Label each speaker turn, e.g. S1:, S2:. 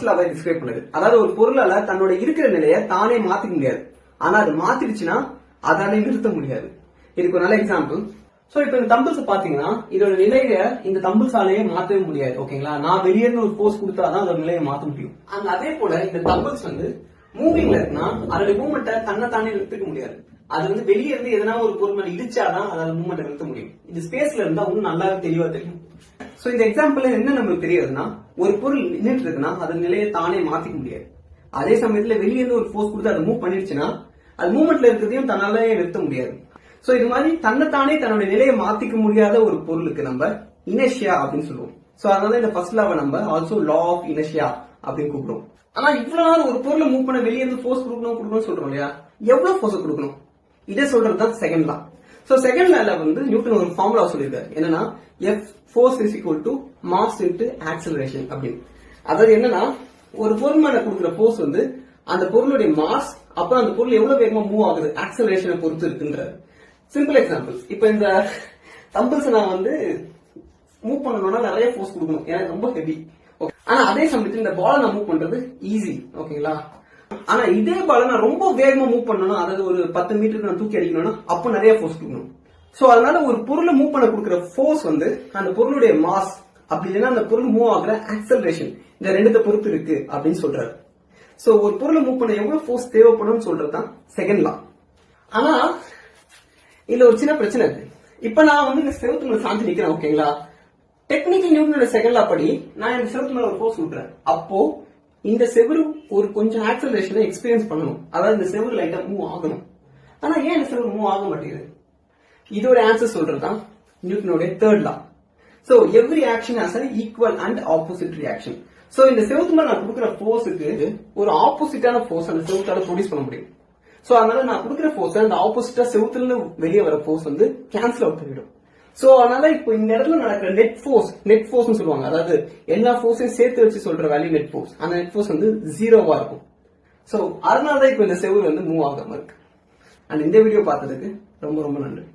S1: லாவை describe பண்ணுது. அதாவது ஒரு பொருளால தன்னோட இருக்கிற நிலையை தானே மாத்திக்க முடியாது, ஆனா அது மாத்திருச்சுன்னா அதாலே நிறுத்த முடியாது. இதுக்கு ஒரு நல்ல எக்ஸாம்பிள். சோ இப்ப இந்த தம்பிள்ஸ் பாத்தீங்கன்னா இதோட நிலைய இந்த தம்பிள்ஸாலேயே மாத்தவே முடியாது. ஓகேங்களா, நான் வெளியேன்னு ஒரு போர்ஸ் கொடுத்தாதான் அதோட நிலையை மாத்த முடியும். அண்ட் அதே போல இந்த தம்பிள்ஸ் வந்து மூவிங்ல இருக்குன்னா அதோட மூவ்மெண்ட்டை தன்னைத்தானே நிறுத்திக்க முடியாது. அது வந்து வெளியே இருந்து எதனா ஒரு பொருள் இடிச்சாதான் அதோட மூவ்மெண்ட் நிறுத்த முடியும். இது ஸ்பேஸ்ல இருந்தா இன்னும் நல்லாவே தெளிவா தெரியும். சோ இந்த எக்ஸாம்பிள் என்ன நமக்கு தெரியுதுன்னா, ஒரு பொருள் நின்றுட்டு இருக்குன்னா அதோட நிலையை தானே மாத்திக்க முடியாது. அதே சமயத்துல வெளியே இருந்து ஒரு போர்ஸ் கொடுத்து அதை மூவ் பண்ணிருச்சுன்னா அது மூவ்மெண்ட்ல இருக்கிறதையும் தன்னாலே நிறுத்த முடியாது. சோ இது மாதிரி தன்னைத்தானே தன்னோட நிலையை மாத்திக்க முடியாத ஒரு பொருளுக்கு நம்ம இனர்ஷியா அப்படின்னு சொல்லுவோம். சோ அதனால இந்த ஃபர்ஸ்ட் லாவை நம்ம ஆல்சோ லா ஆஃப் இனர்ஷியா அப்படின்னு கூப்பிடுவோம். ஆனா இவ்வளவு நாள் ஒரு பொருளை மூவ் பண்ண வெளியே இருந்து போர்ஸ் கொடுக்கணும் சொல்றோம் இல்லையா, எவ்வளவு போர்ஸ் கொடுக்கணும் இதை சொல்றதுதான் செகண்ட் லா. சோ செகண்ட் லால வந்து நியூட்டன் ஒரு ஃபார்முலா சொல்லியிருக்காரு. என்னன்னா F force is equal to mass into acceleration அப்படின்னு. அதாவது என்னன்னா ஒரு பொருள் மேல கொடுக்குற போர்ஸ் வந்து அந்த பொருளுடைய மாஸ் அப்புறம் அந்த பொருள் எவ்வளவு வேகமா மூவ் ஆகுது ஆக்சலரேஷனை பொறுத்து இருக்குன்ற சிம்பிள் எக்ஸாம்பிள். இப்ப இந்த தம்பிள்ஸ் நான் வந்து மூவ் பண்ணணும்னா நிறைய போர்ஸ் கொடுக்கணும், எனக்கு ரொம்ப ஹெவி. ஆனா அதே சமயத்தில் இந்த பாலை நான் மூவ் பண்றது ஈஸி. ஓகேங்களா, ஆனா இதே பாலை நான் ரொம்ப வேகமா மூவ் பண்ணணும், அதாவது ஒரு 10 மீட்டருக்கு நான் தூக்கி அடிக்கணும்னா அப்ப நிறைய போர்ஸ் கொடுக்கணும். சோ அதனால ஒரு பொருளை மூவ் பண்ண கொடுக்குற போர்ஸ் வந்து அந்த பொருளுடைய மாஸ் அப்படி இல்லைன்னா அந்த பொருள் மூவ் ஆகுற ஆக்சலரேஷன் இந்த ரெண்டுத்தை பொறுத்து இருக்கு அப்படின்னு சொல்றாரு. சோ ஒரு பொருளை மூவ் பண்ண எவ்வளவு போர்ஸ் தேவைப்படும் சொல்றதுதான் செகண்ட் லா. ஆனா இதுல ஒரு சின்ன பிரச்சனை இருக்கு. இப்ப நான் வந்து இந்த செவத்து மேல சாஞ்சு நிக்கிறேன். ஓகேங்களா, டெக்னிக்கல் நியூட்டனோட செகண்ட் லா படி நான் இந்த செவத்து மேல ஒரு போர்ஸ் விட்டுறேன். அப்போ இந்த செவரு ஒரு கொஞ்சம் ஆக்சலரேஷனை எக்ஸ்பீரியன்ஸ் பண்ணணும், அதாவது இந்த செவரு லைட்டா மூவ் ஆகணும். ஆனா ஏன் இந்த செவரு மூவ் ஆக மாட்டேங்குது? இதோட ஆன்சர் சொல்றதுதான் நியூட்டனோட third law. So every action has an equal and opposite reaction. So இந்த செவத்து மேல நான் கொடுக்குற போர்ஸுக்கு ஒரு ஆப்போசிட்டான போர்ஸ் அந்த செவத்தால ப்ரொடியூஸ் பண்ண முடியும். சோ அதனால நான் கொடுக்குற போர்ஸ் அந்த ஆப்போசிட்டா செவத்துல இருந்து வெளியே வர போர்ஸ் வந்து கேன்சல் அவுட் பண்ணிடும். சோ அதனால இப்போ இந்த இடத்துல நடக்கிற நெட் போர்ஸ் சொல்லுவாங்க, அதாவது எல்லா போர்ஸையும் சேர்த்து வச்சு சொல்ற வேல்யூ நெட் போர்ஸ். அந்த நெட் போர்ஸ் வந்து 0வா இருக்கும். சோ அதனாலதான் இப்போ இந்த செவரு வந்து மூவ் ஆகாம இருக்கு. அண்ட் இந்த வீடியோ பார்த்ததுக்கு ரொம்ப ரொம்ப நன்றி.